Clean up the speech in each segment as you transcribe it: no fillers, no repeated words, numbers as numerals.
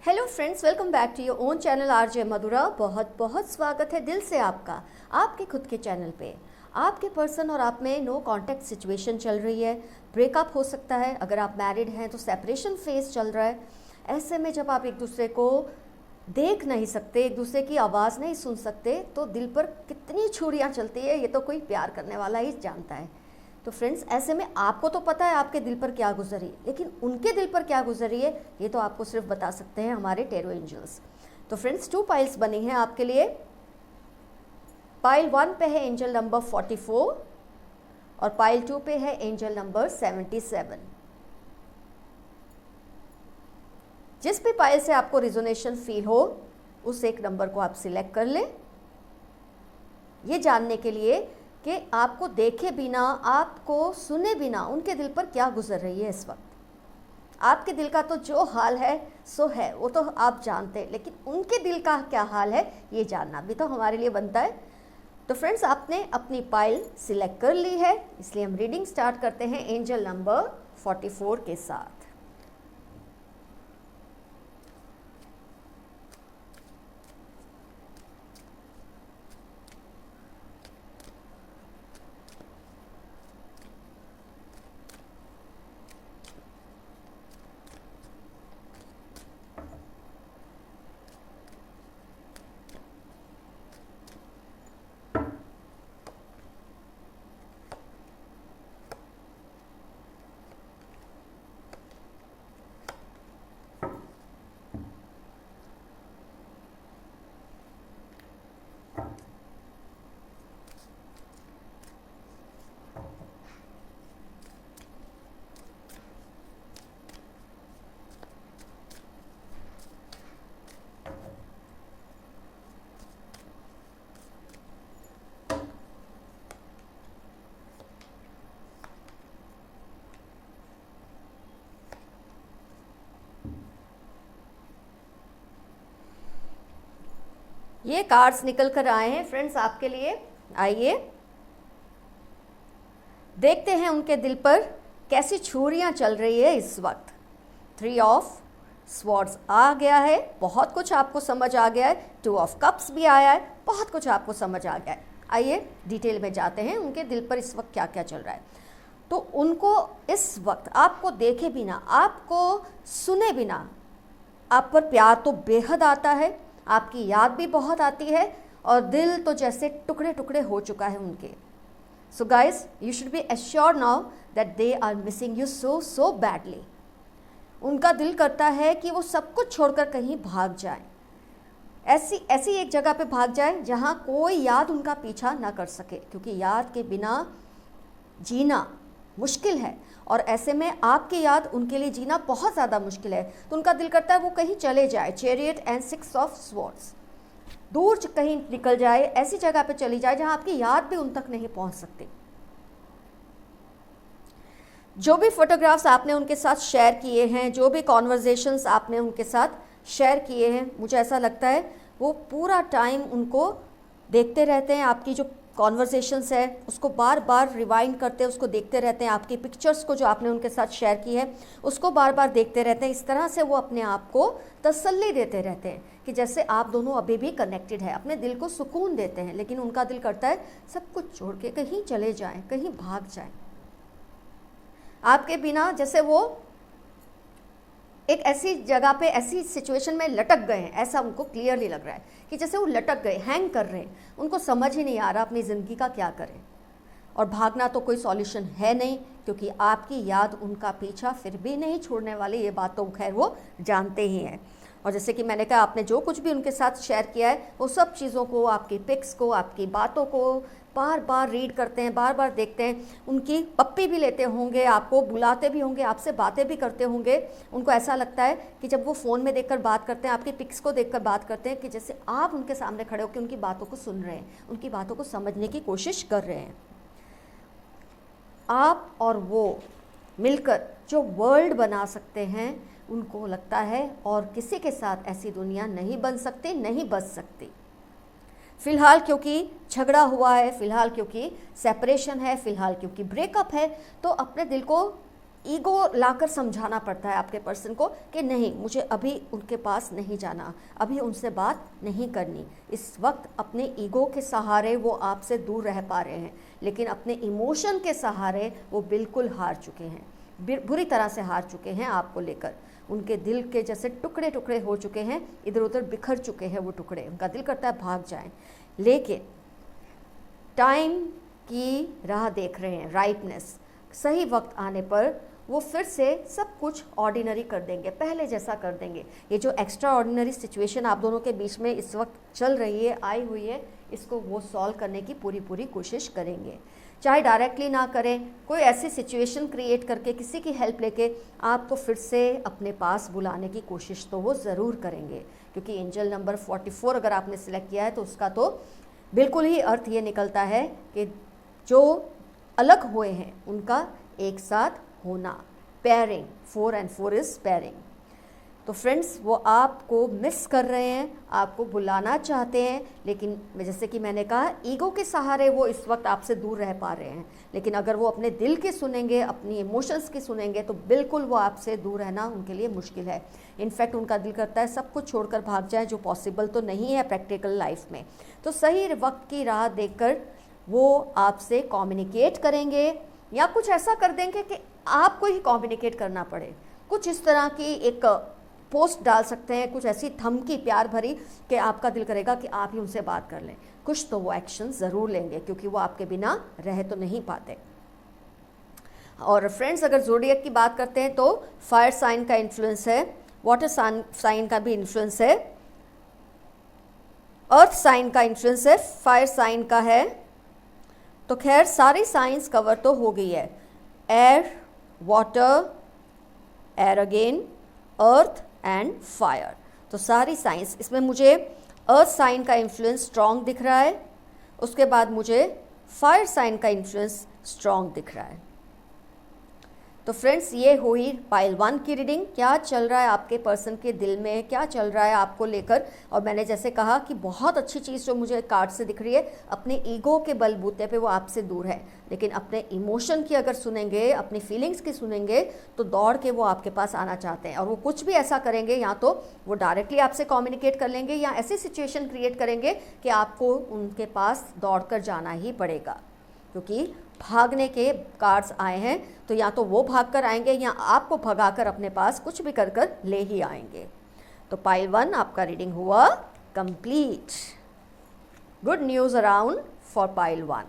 Hello friends, welcome back to your own channel RJ Madhura. बहुत बहुत स्वागत है दिल से आपका आपके खुद के चैनल पे। आपके पर्सन और आप में नो कांटेक्ट सिचुएशन चल रही है, ब्रेकअप हो सकता है। अगर आप मैरिड हैं तो सेपरेशन फेज चल रहा है। ऐसे में जब आप एक दूसरे को देख नहीं सकते, एक दूसरे की आवाज़ नहीं सुन सकते, तो दिल पर कितनी छुरियाँ चलती है ये तो कोई प्यार करने वाला ही जानता है। तो फ्रेंड्स, ऐसे में आपको तो पता है आपके दिल पर क्या गुजरी, लेकिन उनके दिल पर क्या गुजरी है ये तो आपको सिर्फ बता सकते हैं हमारे टेरो एंजल्स। तो फ्रेंड्स, 2 पाइल्स बनी हैं आपके लिए। पाइल 1 पे है एंजल नंबर 44 और पाइल 2 पे है एंजल नंबर 77। जिस भी पाइल से आपको रिजोनेशन फील हो उस एक नंबर को आप सिलेक्ट कर लें, ये जानने के लिए कि आपको देखे बिना, आपको सुने बिना उनके दिल पर क्या गुजर रही है इस वक्त। आपके दिल का तो जो हाल है सो है, वो तो आप जानते हैं, लेकिन उनके दिल का क्या हाल है ये जानना भी तो हमारे लिए बनता है। तो फ्रेंड्स, आपने अपनी पाइल सिलेक्ट कर ली है, इसलिए हम रीडिंग स्टार्ट करते हैं एंजल नंबर 44 के साथ। ये कार्ड्स निकल कर आए हैं फ्रेंड्स आपके लिए। आइए देखते हैं उनके दिल पर कैसी छुरियां चल रही है इस वक्त। 3 ऑफ स्वॉर्ड्स आ गया है, बहुत कुछ आपको समझ आ गया है। 2 ऑफ कप्स भी आया है, बहुत कुछ आपको समझ आ गया है। आइए डिटेल में जाते हैं उनके दिल पर इस वक्त क्या क्या चल रहा है। तो उनको इस वक्त आपको देखे बिना, आपको सुने बिना आप पर प्यार तो बेहद आता है, आपकी याद भी बहुत आती है और दिल तो जैसे टुकड़े टुकड़े हो चुका है उनके। So guys, you should be assured now that they are missing you so badly. उनका दिल करता है कि वो सब कुछ छोड़कर कहीं भाग जाए, ऐसी एक जगह पे भाग जाए जहाँ कोई याद उनका पीछा ना कर सके, क्योंकि याद के बिना जीना मुश्किल है और ऐसे में आपकी याद उनके लिए जीना बहुत ज़्यादा मुश्किल है। तो उनका दिल करता है वो कहीं चले जाए। चैरियट एंड 6 ऑफ स्वॉर्ड्स, दूर कहीं निकल जाए, ऐसी जगह पे चली जाए जहां आपकी याद भी उन तक नहीं पहुंच सकती। जो भी फोटोग्राफ्स आपने उनके साथ शेयर किए हैं, जो भी कॉन्वर्जेशंस आपने उनके साथ शेयर किए हैं, मुझे ऐसा लगता है वो पूरा टाइम उनको देखते रहते हैं। आपकी जो कॉन्वर्सेशंस है उसको बार बार रिवाइंड करते हैं, उसको देखते रहते हैं। आपकी पिक्चर्स को जो आपने उनके साथ शेयर की है उसको बार बार देखते रहते हैं। इस तरह से वो अपने आप को तसल्ली देते रहते हैं कि जैसे आप दोनों अभी भी कनेक्टेड है, अपने दिल को सुकून देते हैं। लेकिन उनका दिल करता है सब कुछ छोड़ के कहीं चले जाएं, कहीं भाग जाएं आपके बिना। जैसे वो एक ऐसी जगह पे, ऐसी सिचुएशन में लटक गए हैं, ऐसा उनको क्लियरली लग रहा है कि जैसे वो लटक गए, हैंग कर रहे हैं। उनको समझ ही नहीं आ रहा अपनी ज़िंदगी का क्या करें। और भागना तो कोई सॉल्यूशन है नहीं, क्योंकि आपकी याद उनका पीछा फिर भी नहीं छोड़ने वाली, ये बात तो खैर वो जानते ही हैं। और जैसे कि मैंने कहा, आपने जो कुछ भी उनके साथ शेयर किया है वो सब चीज़ों को, आपकी पिक्स को, आपकी बातों को बार बार रीड करते हैं, बार बार देखते हैं। उनकी पप्पी भी लेते होंगे, आपको बुलाते भी होंगे, आपसे बातें भी करते होंगे। उनको ऐसा लगता है कि जब वो फ़ोन में देखकर बात करते हैं, आपकी पिक्स को देखकर बात करते हैं, कि जैसे आप उनके सामने खड़े होकर उनकी बातों को सुन रहे हैं, उनकी बातों को समझने की कोशिश कर रहे हैं। आप और वो मिलकर जो वर्ल्ड बना सकते हैं, उनको लगता है और किसी के साथ ऐसी दुनिया नहीं बन सकती, नहीं बच सकती। फ़िलहाल क्योंकि झगड़ा हुआ है, फ़िलहाल क्योंकि सेपरेशन है, फ़िलहाल क्योंकि ब्रेकअप है, तो अपने दिल को ईगो लाकर समझाना पड़ता है आपके पर्सन को कि नहीं, मुझे अभी उनके पास नहीं जाना, अभी उनसे बात नहीं करनी। इस वक्त अपने ईगो के सहारे वो आपसे दूर रह पा रहे हैं, लेकिन अपने इमोशन के सहारे वो बिल्कुल हार चुके हैं, बुरी तरह से हार चुके हैं आपको लेकर। उनके दिल के जैसे टुकड़े टुकड़े हो चुके हैं, इधर उधर बिखर चुके हैं वो टुकड़े। उनका दिल करता है भाग जाएं, लेकिन टाइम की राह देख रहे हैं, राइटनेस, सही वक्त आने पर वो फिर से सब कुछ ऑर्डिनरी कर देंगे, पहले जैसा कर देंगे। ये जो एक्स्ट्रा ऑर्डिनरी सिचुएशन आप दोनों के बीच में इस वक्त चल रही है, आई हुई है, इसको वो सॉल्व करने की पूरी कोशिश करेंगे। चाहे डायरेक्टली ना करें, कोई ऐसी सिचुएशन क्रिएट करके किसी की हेल्प लेके आपको फिर से अपने पास बुलाने की कोशिश तो वो ज़रूर करेंगे। क्योंकि एंजल नंबर 44 अगर आपने सिलेक्ट किया है तो उसका तो बिल्कुल ही अर्थ ये निकलता है कि जो अलग हुए हैं उनका एक साथ होना, पेयरिंग, 4 and 4 इज़ पेयरिंग। तो फ्रेंड्स, वो आपको मिस कर रहे हैं, आपको बुलाना चाहते हैं, लेकिन जैसे कि मैंने कहा, ईगो के सहारे वो इस वक्त आपसे दूर रह पा रहे हैं। लेकिन अगर वो अपने दिल के सुनेंगे, अपनी इमोशंस की सुनेंगे, तो बिल्कुल वो आपसे दूर रहना उनके लिए मुश्किल है। इनफैक्ट उनका दिल करता है सब कुछ छोड़कर भाग जाए, जो पॉसिबल तो नहीं है प्रैक्टिकल लाइफ में। तो सही वक्त की राह देखकर वो आपसे कम्युनिकेट करेंगे, या कुछ ऐसा कर देंगे कि आपको ही कम्युनिकेट करना पड़े। कुछ इस तरह की एक पोस्ट डाल सकते हैं, कुछ ऐसी धमकी प्यार भरी कि आपका दिल करेगा कि आप ही उनसे बात कर लें। कुछ तो वो एक्शन ज़रूर लेंगे, क्योंकि वो आपके बिना रह तो नहीं पाते। और फ्रेंड्स, अगर ज़ोडिएक की बात करते हैं तो फायर साइन का इन्फ्लुएंस है, वाटर साइन का भी इन्फ्लुएंस है, अर्थ साइन का इन्फ्लुएंस है, फायर साइन का है। तो खैर सारी साइंस कवर तो हो गई है, air, water, air again, earth and fire. तो सारी साइंस, इसमें मुझे अर्थ साइन का इन्फ्लुएंस स्ट्रॉन्ग दिख रहा है, उसके बाद मुझे फायर साइन का इन्फ्लुएंस स्ट्रॉन्ग दिख रहा है। तो फ्रेंड्स, ये हुई पाइल 1 की रीडिंग। क्या चल रहा है आपके पर्सन के दिल में, क्या चल रहा है आपको लेकर। और मैंने जैसे कहा कि बहुत अच्छी चीज़ जो मुझे कार्ड से दिख रही है, अपने ईगो के बलबूते पे वो आपसे दूर है, लेकिन अपने इमोशन की अगर सुनेंगे, अपनी फीलिंग्स की सुनेंगे, तो दौड़ के वो आपके पास आना चाहते हैं। और वो कुछ भी ऐसा करेंगे, या तो वो डायरेक्टली आपसे कम्युनिकेट कर लेंगे, या ऐसी सिचुएशन क्रिएट करेंगे कि आपको उनके पास दौड़ कर जाना ही पड़ेगा। क्योंकि भागने के कार्ड्स आए हैं, तो या तो वो भाग कर आएंगे, या आपको भगाकर अपने पास कुछ भी कर कर ले ही आएंगे। तो पाइल 1 आपका रीडिंग हुआ complete. Good news around for pile 1।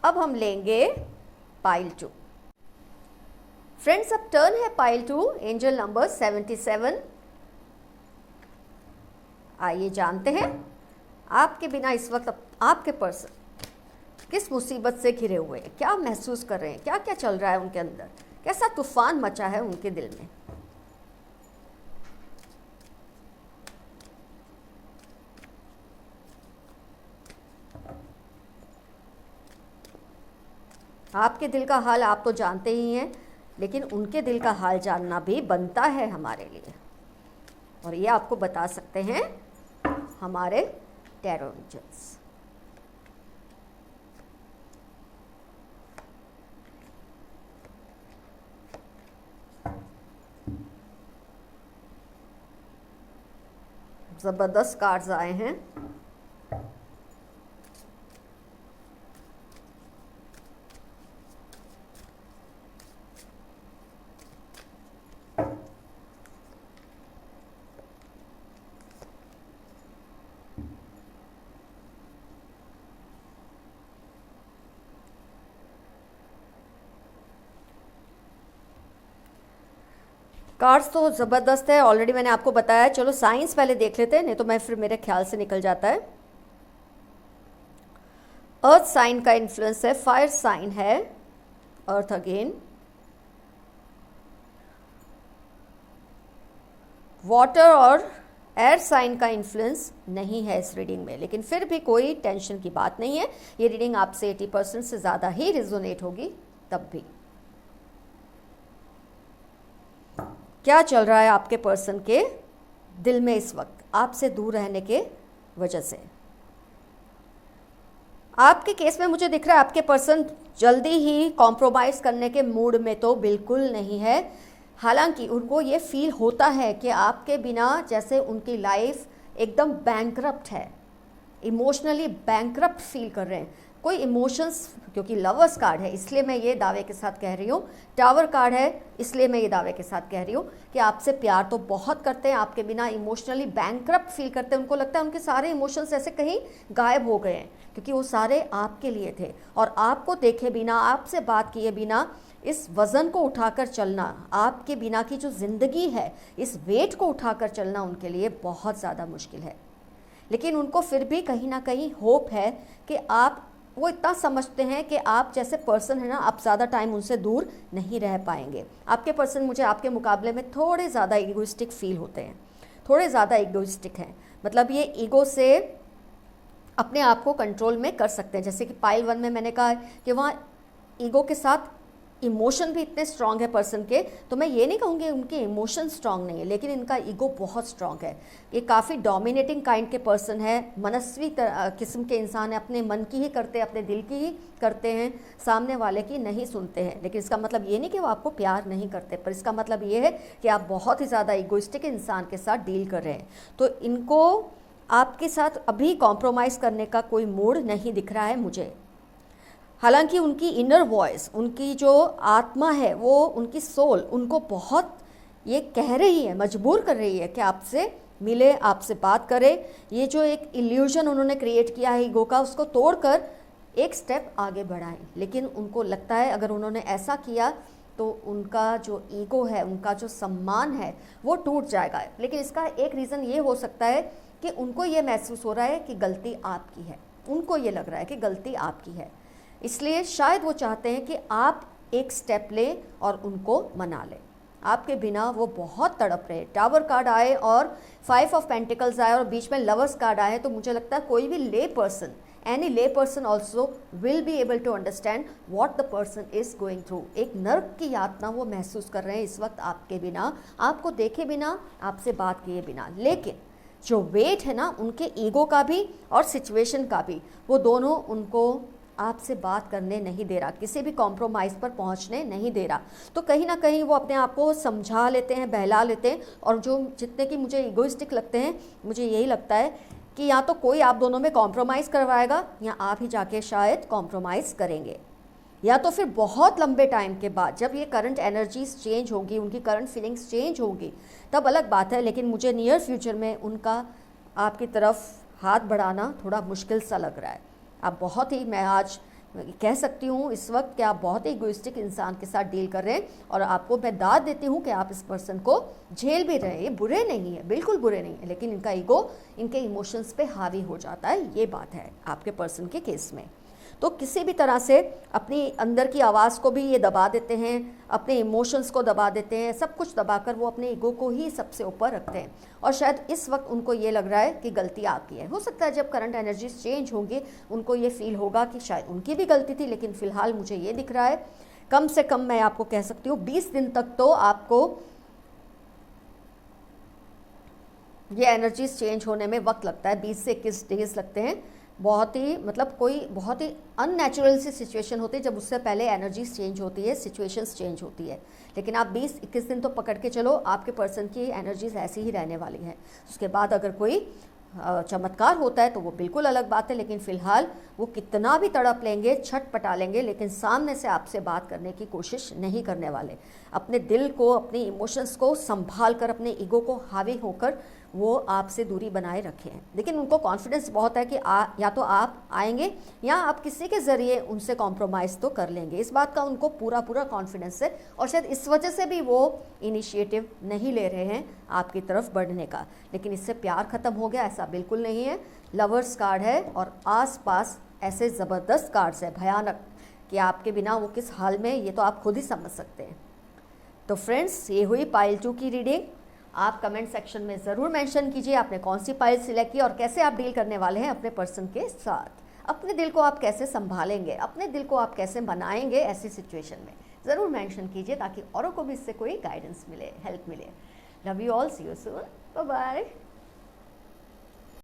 अब हम लेंगे पाइल 2। फ्रेंड्स, अब टर्न है पाइल 2, एंजल नंबर 77। आइए जानते हैं आपके बिना इस वक्त आपके पर्सन किस मुसीबत से घिरे हुए हैं, क्या महसूस कर रहे हैं, क्या क्या चल रहा है उनके अंदर, कैसा तूफान मचा है उनके दिल में। आपके दिल का हाल आप तो जानते ही हैं, लेकिन उनके दिल का हाल जानना भी बनता है हमारे लिए, और ये आपको बता सकते हैं हमारे टैरो एंजल्स। ज़बरदस्त कार्ड्स आए हैं। कार्ड्स तो ज़बरदस्त है, ऑलरेडी मैंने आपको बताया। चलो साइंस पहले देख लेते हैं, नहीं तो मैं फिर मेरे ख्याल से निकल जाता है। अर्थ साइन का इन्फ्लुएंस है, फायर साइन है, अर्थ अगेन, वाटर और एयर साइन का इन्फ्लुएंस नहीं है इस रीडिंग में, लेकिन फिर भी कोई टेंशन की बात नहीं है। ये रीडिंग आपसे 80% से ज़्यादा ही रिजोनेट होगी। तब भी क्या चल रहा है आपके पर्सन के दिल में इस वक्त आपसे दूर रहने के वजह से। आपके केस में मुझे दिख रहा है आपके पर्सन जल्दी ही कॉम्प्रोमाइज़ करने के मूड में तो बिल्कुल नहीं है। हालांकि उनको ये फील होता है कि आपके बिना जैसे उनकी लाइफ एकदम बैंकरप्ट है, इमोशनली बैंकरप्ट फील कर रहे हैं। कोई इमोशंस, क्योंकि लवर्स कार्ड है इसलिए मैं ये दावे के साथ कह रही हूँ, टावर कार्ड है इसलिए मैं ये दावे के साथ कह रही हूँ कि आपसे प्यार तो बहुत करते हैं, आपके बिना इमोशनली बैंकरप्ट फील करते हैं। उनको लगता है उनके सारे इमोशंस ऐसे कहीं गायब हो गए हैं, क्योंकि वो सारे आपके लिए थे। और आपको देखे बिना, आपसे बात किए बिना इस वज़न को उठाकर चलना, आपके बिना की जो ज़िंदगी है इस वेट को उठाकर चलना उनके लिए बहुत ज़्यादा मुश्किल है। लेकिन उनको फिर भी कहीं ना कहीं होप है कि वो इतना समझते हैं कि आप जैसे पर्सन है ना, आप ज़्यादा टाइम उनसे दूर नहीं रह पाएंगे। आपके पर्सन मुझे आपके मुकाबले में थोड़े ज़्यादा ईगोइस्टिक फील होते हैं, थोड़े ज़्यादा ईगोइस्टिक हैं। मतलब ये ईगो से अपने आप को कंट्रोल में कर सकते हैं। जैसे कि पाइल 1 में मैंने कहा कि वहाँ ईगो के साथ इमोशन भी इतने स्ट्रांग है पर्सन के, तो मैं ये नहीं कहूँगी उनके इमोशन स्ट्रांग नहीं है, लेकिन इनका ईगो बहुत स्ट्रांग है। ये काफ़ी डोमिनेटिंग काइंड के पर्सन है, मनस्वी किस्म के इंसान है, अपने मन की ही करते हैं, अपने दिल की ही करते हैं, सामने वाले की नहीं सुनते हैं। लेकिन इसका मतलब ये नहीं कि वो आपको प्यार नहीं करते, पर इसका मतलब ये है कि आप बहुत ही ज़्यादा ईगोइस्टिक इंसान के साथ डील कर रहे हैं। तो इनको आपके साथ अभी कॉम्प्रोमाइज़ करने का कोई मूड नहीं दिख रहा है मुझे। हालांकि उनकी इनर वॉइस, उनकी जो आत्मा है, वो उनकी सोल उनको बहुत ये कह रही है, मजबूर कर रही है कि आपसे मिले, आपसे बात करें। ये जो एक इल्यूजन उन्होंने क्रिएट किया है ईगो का, उसको तोड़कर एक स्टेप आगे बढ़ाएं। लेकिन उनको लगता है अगर उन्होंने ऐसा किया तो उनका जो ईगो है, उनका जो सम्मान है वो टूट जाएगा। लेकिन इसका एक रीज़न ये हो सकता है कि उनको ये महसूस हो रहा है कि गलती आपकी है, उनको ये लग रहा है कि गलती आपकी है, इसलिए शायद वो चाहते हैं कि आप एक स्टेप लें और उनको मना लें। आपके बिना वो बहुत तड़प रहे। टावर कार्ड आए और 5 ऑफ पेंटिकल्स आए और बीच में लवर्स कार्ड आए, तो मुझे लगता है कोई भी lay person, any lay person also will be able to understand what the person is going through. एक नर्क की यातना वो महसूस कर रहे हैं इस वक्त आपके बिना, आपको देखे बिना, आपसे बात किए बिना। लेकिन जो वेट है ना उनके ईगो का भी और सिचुएशन का भी, वो दोनों उनको आपसे बात करने नहीं दे रहा, किसी भी कॉम्प्रोमाइज़ पर पहुंचने नहीं दे रहा। तो कहीं ना कहीं वो अपने आप को समझा लेते हैं, बहला लेते हैं। और जो जितने कि मुझे ईगोइस्टिक लगते हैं, मुझे यही लगता है कि या तो कोई आप दोनों में कॉम्प्रोमाइज़ करवाएगा या आप ही जाके शायद कॉम्प्रोमाइज़ करेंगे, या तो फिर बहुत लंबे टाइम के बाद जब ये करंट एनर्जीज चेंज होंगी, उनकी करंट फीलिंग्स चेंज होंगी, तब अलग बात है। लेकिन मुझे नियर फ्यूचर में उनका आपकी तरफ हाथ बढ़ाना थोड़ा मुश्किल सा लग रहा है। आप बहुत ही, मैं आज कह सकती हूँ इस वक्त कि आप बहुत ही इगोइस्टिक इंसान के साथ डील कर रहे हैं। और आपको मैं दाद देती हूँ कि आप इस पर्सन को झेल भी रहे हैं। ये बुरे नहीं है, बिल्कुल बुरे नहीं है, लेकिन इनका ईगो इनके इमोशंस पे हावी हो जाता है, ये बात है आपके पर्सन के केस में। तो किसी भी तरह से अपनी अंदर की आवाज़ को भी ये दबा देते हैं, अपने इमोशंस को दबा देते हैं, सब कुछ दबाकर वो अपने ईगो को ही सबसे ऊपर रखते हैं। और शायद इस वक्त उनको ये लग रहा है कि गलती आपकी है। हो सकता है जब करंट एनर्जीज चेंज होंगी उनको ये फील होगा कि शायद उनकी भी गलती थी, लेकिन फ़िलहाल मुझे ये दिख रहा है, कम से कम मैं आपको कह सकती हूँ 20 दिन तक तो आपको ये एनर्जीज चेंज होने में वक्त लगता है। 20 से 21 डेज लगते हैं। बहुत ही, मतलब कोई बहुत ही अननेचुरल सी सिचुएशन होती है जब उससे पहले एनर्जीज चेंज होती है, सिचुएशंस चेंज होती है। लेकिन आप 20-21 दिन तो पकड़ के चलो, आपके पर्सन की एनर्जीज ऐसी ही रहने वाली है। उसके बाद अगर कोई चमत्कार होता है तो वो बिल्कुल अलग बात है। लेकिन फ़िलहाल वो कितना भी तड़प लेंगे, छटपटा लेंगे, लेकिन सामने से आपसे बात करने की कोशिश नहीं करने वाले। अपने दिल को, अपनी इमोशंस को संभाल कर, अपने ईगो को हावी होकर वो आपसे दूरी बनाए रखे हैं। लेकिन उनको कॉन्फिडेंस बहुत है कि या तो आप आएंगे या आप किसी के ज़रिए उनसे कॉम्प्रोमाइज़ तो कर लेंगे। इस बात का उनको पूरा कॉन्फिडेंस है। और शायद इस वजह से भी वो इनिशिएटिव नहीं ले रहे हैं आपकी तरफ बढ़ने का। लेकिन इससे प्यार ख़त्म हो गया ऐसा बिल्कुल नहीं है। लवर्स कार्ड है और आसपास ऐसे ज़बरदस्त कार्ड्स है, भयानक, कि आपके बिना वो किस हाल में, ये तो आप खुद ही समझ सकते हैं। तो फ्रेंड्स, ये हुई पाइल 2 की रीडिंग। आप कमेंट सेक्शन में ज़रूर मेंशन कीजिए आपने कौन सी पाइल सिलेक्ट की और कैसे आप डील करने वाले हैं अपने पर्सन के साथ। अपने दिल को आप कैसे संभालेंगे, अपने दिल को आप कैसे मनाएंगे ऐसी सिचुएशन में, ज़रूर मेंशन कीजिए ताकि औरों को भी इससे कोई गाइडेंस मिले, हेल्प मिले। Love you all, see you soon, bye bye.